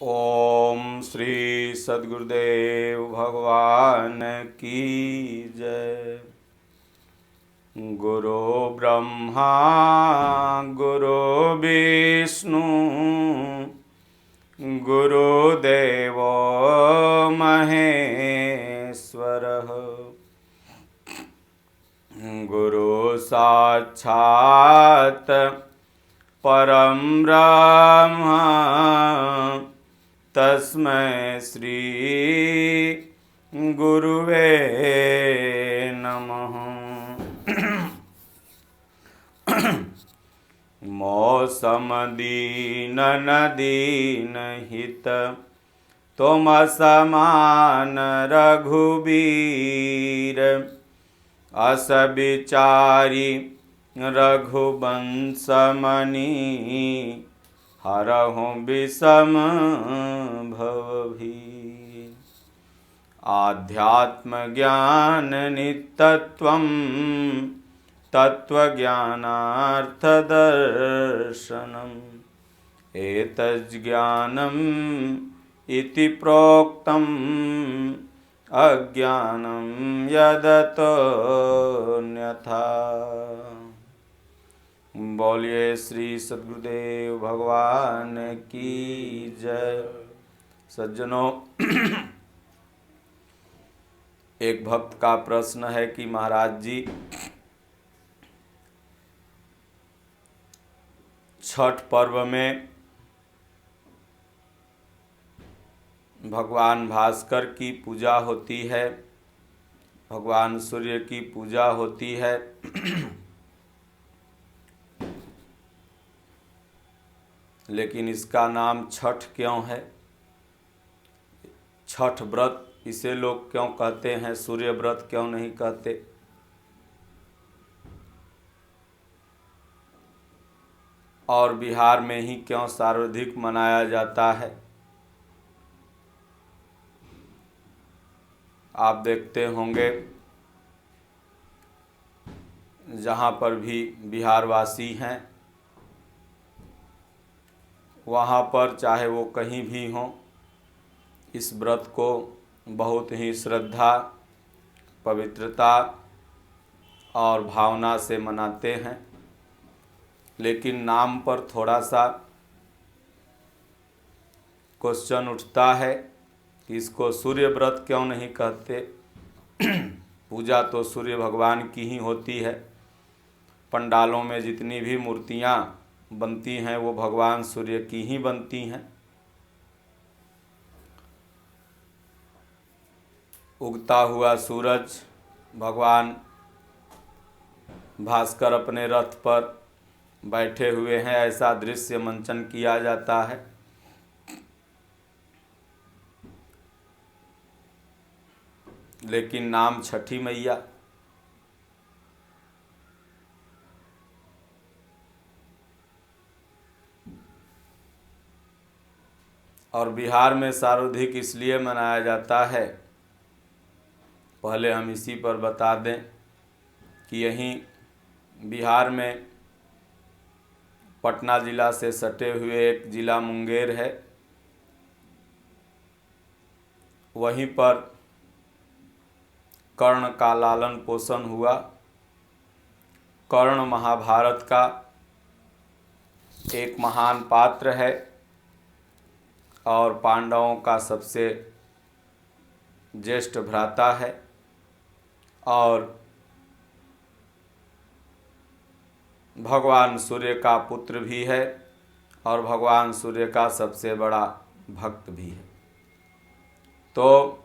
ओम श्री सद्गुरुदेव भगवान की जय। गुरु ब्रह्मा गुरु विष्णु गुरुदेव महेश्वरः। गुरु साक्षात् परं ब्रह्म तस्मै श्री गुरुवे नमः। मौसम दीन दीन हित तुम समान रघुबीर। अस विचारी रघुवंश मणि हरहु विषम भवभीर। आध्यात्म ज्ञान नित्यत्वं तत्त्वज्ञानार्थ दर्शनम्। एतज्ज्ञानम् इति प्रोक्तम् अज्ञानं यदतोऽन्यथा। बोलिए श्री सद्गुरुदेव भगवान की जय। सज्जनों, एक भक्त का प्रश्न है कि महाराज जी, छठ पर्व में भगवान भास्कर की पूजा होती है, भगवान सूर्य की पूजा होती है, लेकिन इसका नाम छठ क्यों है? छठ व्रत इसे लोग क्यों कहते हैं, सूर्य व्रत क्यों नहीं कहते? और बिहार में ही क्यों सर्वाधिक मनाया जाता है? आप देखते होंगे जहाँ पर भी बिहारवासी हैं, वहाँ पर चाहे वो कहीं भी हों, इस व्रत को बहुत ही श्रद्धा, पवित्रता और भावना से मनाते हैं। लेकिन नाम पर थोड़ा सा क्वेश्चन उठता है कि इसको सूर्य व्रत क्यों नहीं कहते? पूजा तो सूर्य भगवान की ही होती है। पंडालों में जितनी भी मूर्तियाँ बनती हैं वो भगवान सूर्य की ही बनती हैं। उगता हुआ सूरज भगवान भास्कर अपने रथ पर बैठे हुए हैं, ऐसा दृश्य मंचन किया जाता है। लेकिन नाम छठी मैया। और बिहार में सर्वाधिक इसलिए मनाया जाता है, पहले हम इसी पर बता दें कि यहीं बिहार में पटना जिला से सटे हुए एक जिला मुंगेर है, वहीं पर कर्ण का लालन पोषण हुआ। कर्ण महाभारत का एक महान पात्र है और पांडवों का सबसे ज्येष्ठ भ्राता है और भगवान सूर्य का पुत्र भी है और भगवान सूर्य का सबसे बड़ा भक्त भी है। तो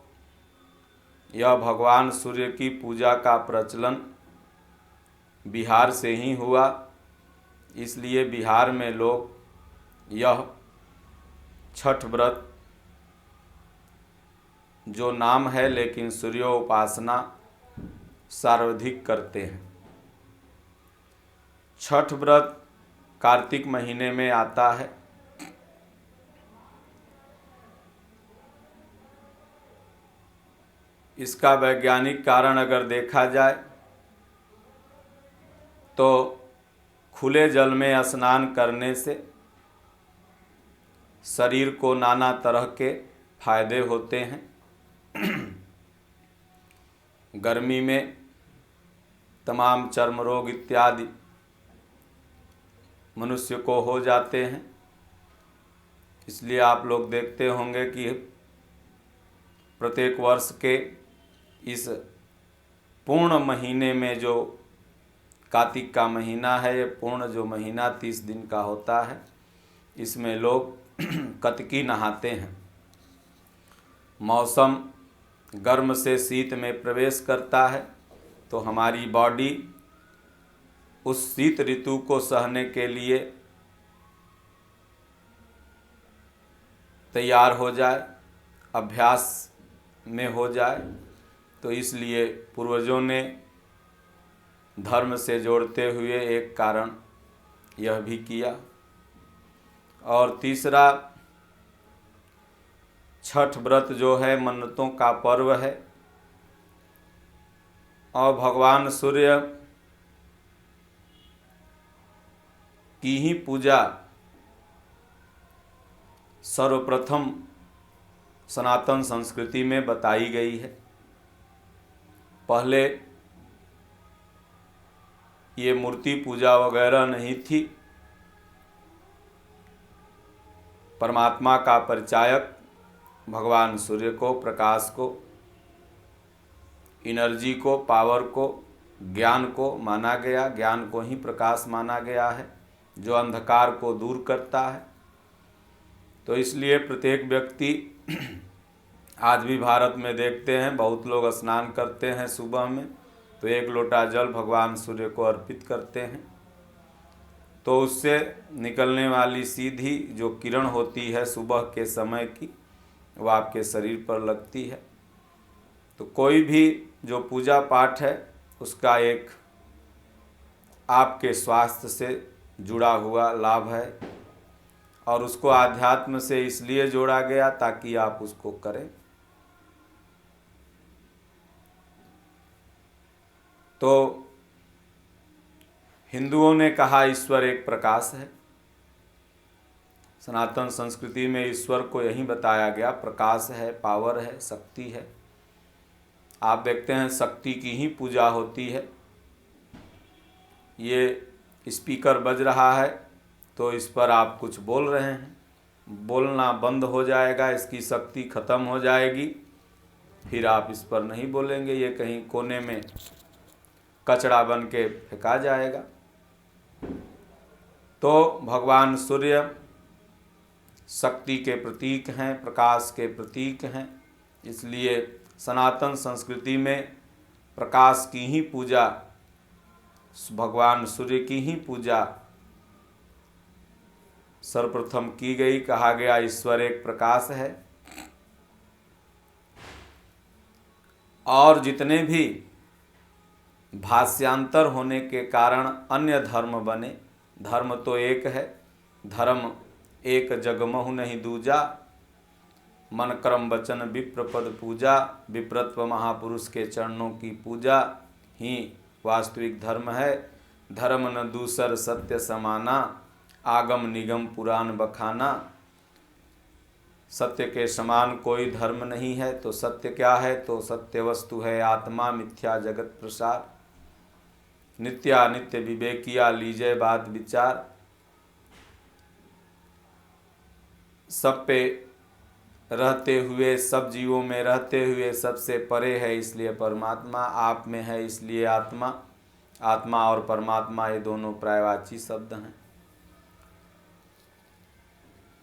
यह भगवान सूर्य की पूजा का प्रचलन बिहार से ही हुआ, इसलिए बिहार में लोग यह छठ व्रत जो नाम है, लेकिन सूर्योपासना सर्वाधिक करते हैं। छठ व्रत कार्तिक महीने में आता है। इसका वैज्ञानिक कारण अगर देखा जाए तो खुले जल में स्नान करने से शरीर को नाना तरह के फायदे होते हैं। गर्मी में तमाम चर्म रोग इत्यादि मनुष्य को हो जाते हैं। इसलिए आप लोग देखते होंगे कि प्रत्येक वर्ष के इस पूर्ण महीने में जो कार्तिक का महीना है, ये पूर्ण जो महीना 30 दिन का होता है, इसमें लोग कतकी नहाते हैं। मौसम गर्म से शीत में प्रवेश करता है तो हमारी बॉडी उस शीत ऋतु को सहने के लिए तैयार हो जाए, अभ्यास में हो जाए। तो इसलिए पूर्वजों ने धर्म से जोड़ते हुए एक कारण यह भी किया। और तीसरा, छठ व्रत जो है मन्नतों का पर्व है और भगवान सूर्य की ही पूजा सर्वप्रथम सनातन संस्कृति में बताई गई है। पहले ये मूर्ति पूजा वगैरह नहीं थी। परमात्मा का परिचायक भगवान सूर्य को, प्रकाश को, एनर्जी को, पावर को, ज्ञान को माना गया। ज्ञान को ही प्रकाश माना गया है जो अंधकार को दूर करता है। तो इसलिए प्रत्येक व्यक्ति आज भी भारत में देखते हैं बहुत लोग स्नान करते हैं सुबह में, तो 1 लोटा जल भगवान सूर्य को अर्पित करते हैं। तो उससे निकलने वाली सीधी जो किरण होती है सुबह के समय की, वो आपके शरीर पर लगती है। तो कोई भी जो पूजा पाठ है उसका एक आपके स्वास्थ्य से जुड़ा हुआ लाभ है और उसको आध्यात्म से इसलिए जोड़ा गया ताकि आप उसको करें। तो हिंदुओं ने कहा ईश्वर एक प्रकाश है। सनातन संस्कृति में ईश्वर को यही बताया गया, प्रकाश है, पावर है, शक्ति है। आप देखते हैं शक्ति की ही पूजा होती है। ये स्पीकर बज रहा है तो इस पर आप कुछ बोल रहे हैं, बोलना बंद हो जाएगा, इसकी शक्ति खत्म हो जाएगी, फिर आप इस पर नहीं बोलेंगे, ये कहीं कोने में कचरा बन के फेंका जाएगा। तो भगवान सूर्य शक्ति के प्रतीक हैं, प्रकाश के प्रतीक हैं। इसलिए सनातन संस्कृति में प्रकाश की ही पूजा, भगवान सूर्य की ही पूजा सर्वप्रथम की गई। कहा गया ईश्वर एक प्रकाश है। और जितने भी भाष्यांतर होने के कारण अन्य धर्म बने, धर्म तो एक है, धर्म एक जगमहु नहीं दूजा, मन कर्म वचन विप्र पद पूजा, विप्रत्व महापुरुष के चरणों की पूजा ही वास्तविक धर्म है। धर्म न दूसर सत्य समाना, आगम निगम पुराण बखाना। सत्य के समान कोई धर्म नहीं है। तो सत्य क्या है? तो सत्य वस्तु है आत्मा, मिथ्या जगत प्रसार। नित्या नित्य विवेकिया लीजय बात विचार। सब पे रहते हुए, सब जीवों में रहते हुए सबसे परे है इसलिए परमात्मा, आप में है इसलिए आत्मा। आत्मा और परमात्मा ये दोनों पर्यायवाची शब्द हैं।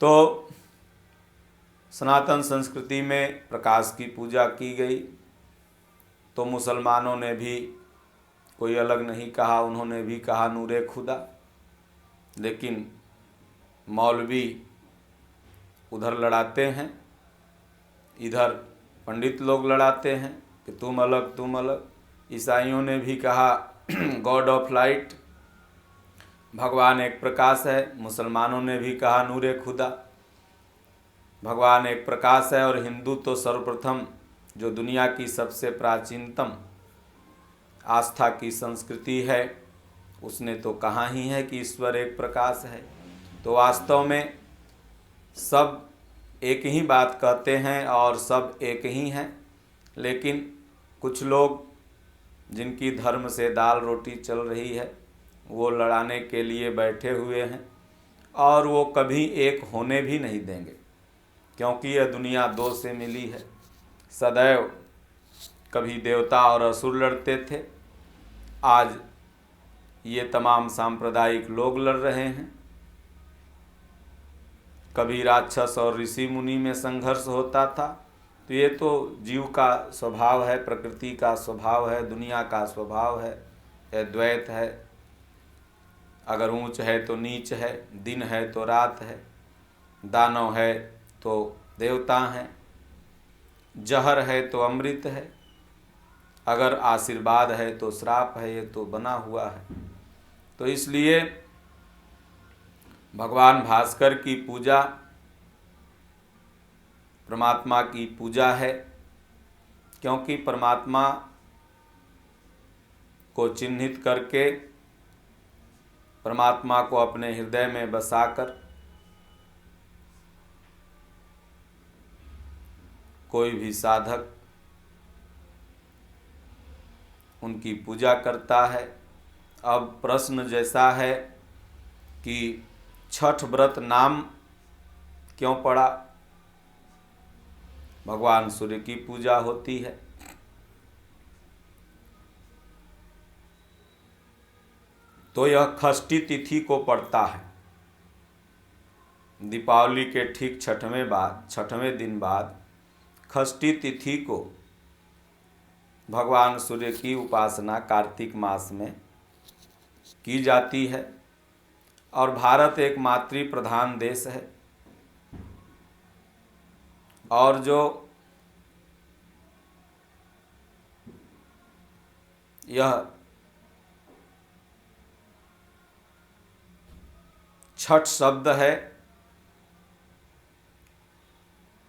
तो सनातन संस्कृति में प्रकाश की पूजा की गई। तो मुसलमानों ने भी कोई अलग नहीं कहा, उन्होंने भी कहा नूरे खुदा। लेकिन मौलवी उधर लड़ाते हैं, इधर पंडित लोग लड़ाते हैं कि तुम अलग तुम अलग। ईसाइयों ने भी कहा गॉड ऑफ लाइट, भगवान एक प्रकाश है। मुसलमानों ने भी कहा नूरे खुदा, भगवान एक प्रकाश है। और हिंदू तो सर्वप्रथम जो दुनिया की सबसे प्राचीनतम आस्था की संस्कृति है, उसने तो कहा ही है कि ईश्वर एक प्रकाश है। तो वास्तव में सब एक ही बात कहते हैं और सब एक ही हैं, लेकिन कुछ लोग जिनकी धर्म से दाल रोटी चल रही है वो लड़ाने के लिए बैठे हुए हैं और वो कभी एक होने भी नहीं देंगे, क्योंकि यह दुनिया दो से मिली है। सदैव कभी देवता और असुर लड़ते थे, आज ये तमाम सांप्रदायिक लोग लड़ रहे हैं। कभी राक्षस और ऋषि मुनि में संघर्ष होता था। तो ये तो जीव का स्वभाव है, प्रकृति का स्वभाव है, दुनिया का स्वभाव है, यह द्वैत है। अगर ऊंच है तो नीच है, दिन है तो रात है, दानव है तो देवता हैं, जहर है तो अमृत है, अगर आशीर्वाद है तो श्राप है, ये तो बना हुआ है। तो इसलिए भगवान भास्कर की पूजा परमात्मा की पूजा है, क्योंकि परमात्मा को चिन्हित करके परमात्मा को अपने हृदय में बसाकर कोई भी साधक उनकी पूजा करता है। अब प्रश्न जैसा है कि छठ व्रत नाम क्यों पड़ा? भगवान सूर्य की पूजा होती है। तो यह षष्ठी तिथि को पड़ता है। दीपावली के ठीक छठवें दिन बाद षष्ठी तिथि को भगवान सूर्य की उपासना कार्तिक मास में की जाती है। और भारत एक मातृ प्रधान देश है, और जो यह छठ शब्द है,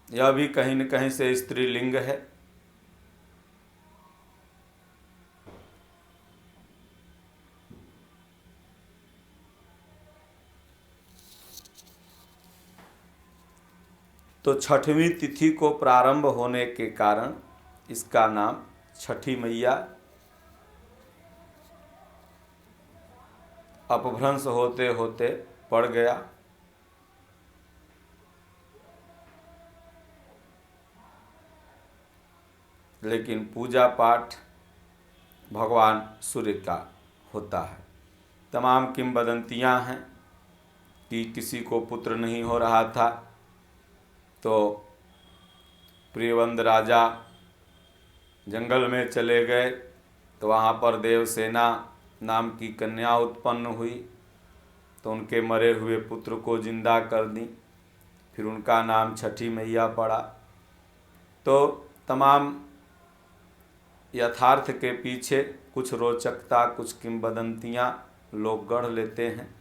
यह भी कहीं न कहीं से स्त्रीलिंग है। तो छठवीं तिथि को प्रारंभ होने के कारण इसका नाम छठी मैया अपभ्रंश होते होते पड़ गया। लेकिन पूजा पाठ भगवान सूर्य का होता है। तमाम किंवदंतियां हैं कि किसी को पुत्र नहीं हो रहा था, तो प्रियवंद राजा जंगल में चले गए, तो वहाँ पर देवसेना नाम की कन्या उत्पन्न हुई, तो उनके मरे हुए पुत्र को जिंदा कर दी, फिर उनका नाम छठी मैया पड़ा। तो तमाम यथार्थ के पीछे कुछ रोचकता, कुछ किंवदंतियाँ लोग गढ़ लेते हैं।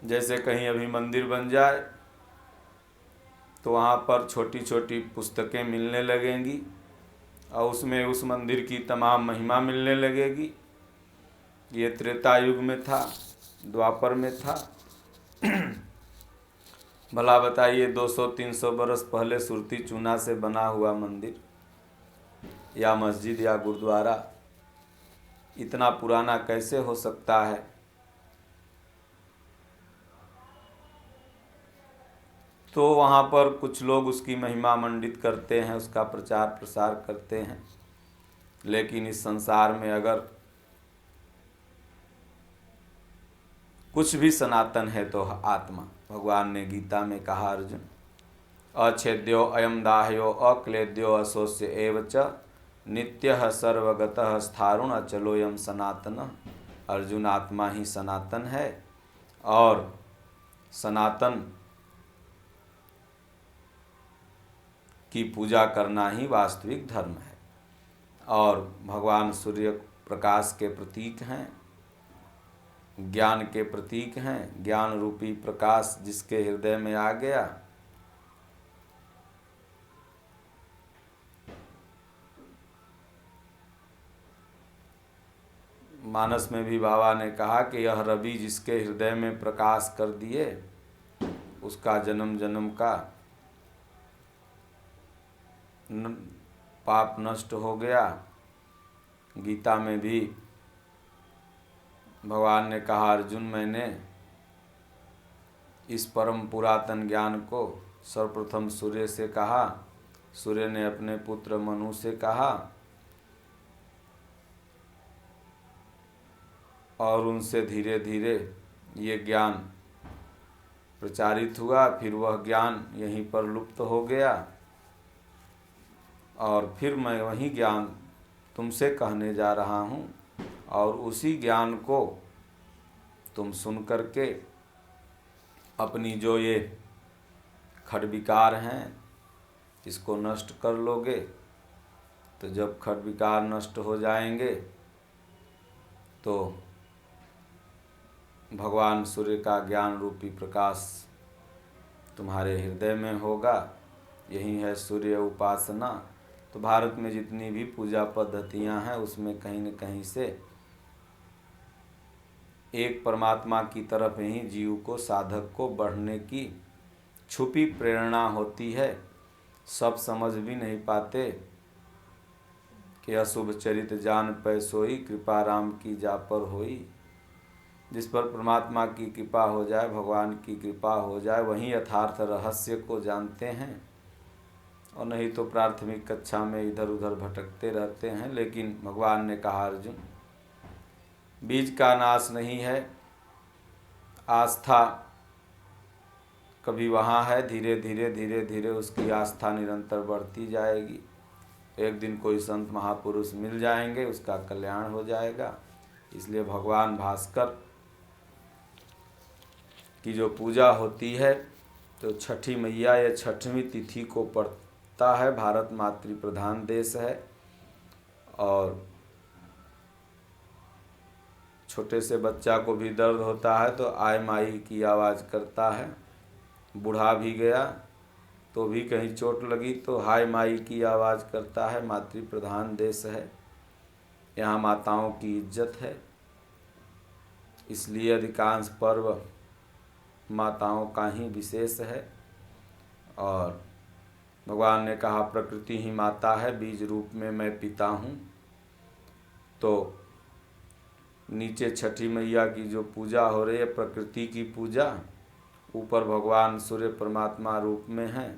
जैसे कहीं अभी मंदिर बन जाए तो वहाँ पर छोटी छोटी पुस्तकें मिलने लगेंगी और उसमें उस मंदिर की तमाम महिमा मिलने लगेगी। ये त्रेता युग में था, द्वापर में था। भला बताइए 200-300 बरस पहले सुरती चूना से बना हुआ मंदिर या मस्जिद या गुरुद्वारा इतना पुराना कैसे हो सकता है? तो वहाँ पर कुछ लोग उसकी महिमा मंडित करते हैं, उसका प्रचार प्रसार करते हैं। लेकिन इस संसार में अगर कुछ भी सनातन है तो आत्मा। भगवान ने गीता में कहा, अर्जुन अच्छेद्यो अयम दाह्यो अक्लेद्यो असोस्य एव च नित्यः सर्वगतः स्थारुण अचलोयम सनातन। अर्जुन, आत्मा ही सनातन है और सनातन की पूजा करना ही वास्तविक धर्म है। और भगवान सूर्य प्रकाश के प्रतीक हैं, ज्ञान के प्रतीक हैं। ज्ञान रूपी प्रकाश जिसके हृदय में आ गया, मानस में भी बाबा ने कहा कि यह रवि जिसके हृदय में प्रकाश कर दिए उसका जन्म जन्म का पाप नष्ट हो गया। गीता में भी भगवान ने कहा, अर्जुन मैंने इस परम पुरातन ज्ञान को सर्वप्रथम सूर्य से कहा, सूर्य ने अपने पुत्र मनु से कहा और उनसे धीरे धीरे ये ज्ञान प्रचारित हुआ। फिर वह ज्ञान यहीं पर लुप्त हो गया और फिर मैं वही ज्ञान तुमसे कहने जा रहा हूँ और उसी ज्ञान को तुम सुन करके अपनी जो ये खडविकार हैं इसको नष्ट कर लोगे। तो जब खडविकार नष्ट हो जाएंगे तो भगवान सूर्य का ज्ञान रूपी प्रकाश तुम्हारे हृदय में होगा। यही है सूर्य उपासना। तो भारत में जितनी भी पूजा पद्धतियां हैं उसमें कहीं न कहीं से एक परमात्मा की तरफ ही जीव को, साधक को बढ़ने की छुपी प्रेरणा होती है। सब समझ भी नहीं पाते कि अशुभ चरित जान पै सोई, कृपा राम की जा पर होई। जिस पर परमात्मा की कृपा हो जाए, भगवान की कृपा हो जाए, वहीं यथार्थ रहस्य को जानते हैं और नहीं तो प्राथमिक कक्षा में इधर उधर भटकते रहते हैं। लेकिन भगवान ने कहा, अर्जुन बीज का नाश नहीं है, आस्था कभी वहाँ है, धीरे धीरे उसकी आस्था निरंतर बढ़ती जाएगी। एक दिन कोई संत महापुरुष मिल जाएंगे, उसका कल्याण हो जाएगा। इसलिए भगवान भास्कर की जो पूजा होती है तो छठी मैया या छठवीं तिथि को पड़ता है। भारत मातृ प्रधान देश है और छोटे से बच्चा को भी दर्द होता है तो आय माई की आवाज़ करता है। बूढ़ा भी गया तो भी कहीं चोट लगी तो हाय माई की आवाज़ करता है। मातृ प्रधान देश है, यहाँ माताओं की इज्जत है, इसलिए अधिकांश पर्व माताओं का ही विशेष है। और भगवान ने कहा प्रकृति ही माता है, बीज रूप में मैं पिता हूँ। तो नीचे छठी मैया की जो पूजा हो रही है प्रकृति की पूजा, ऊपर भगवान सूर्य परमात्मा रूप में हैं।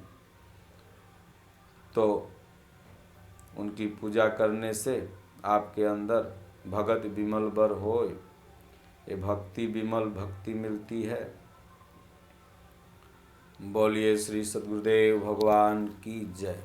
तो उनकी पूजा करने से आपके अंदर भगत विमल बर होय, ये भक्ति विमल भक्ति मिलती है। बोलिए श्री सद्गुरुदेव भगवान की जय।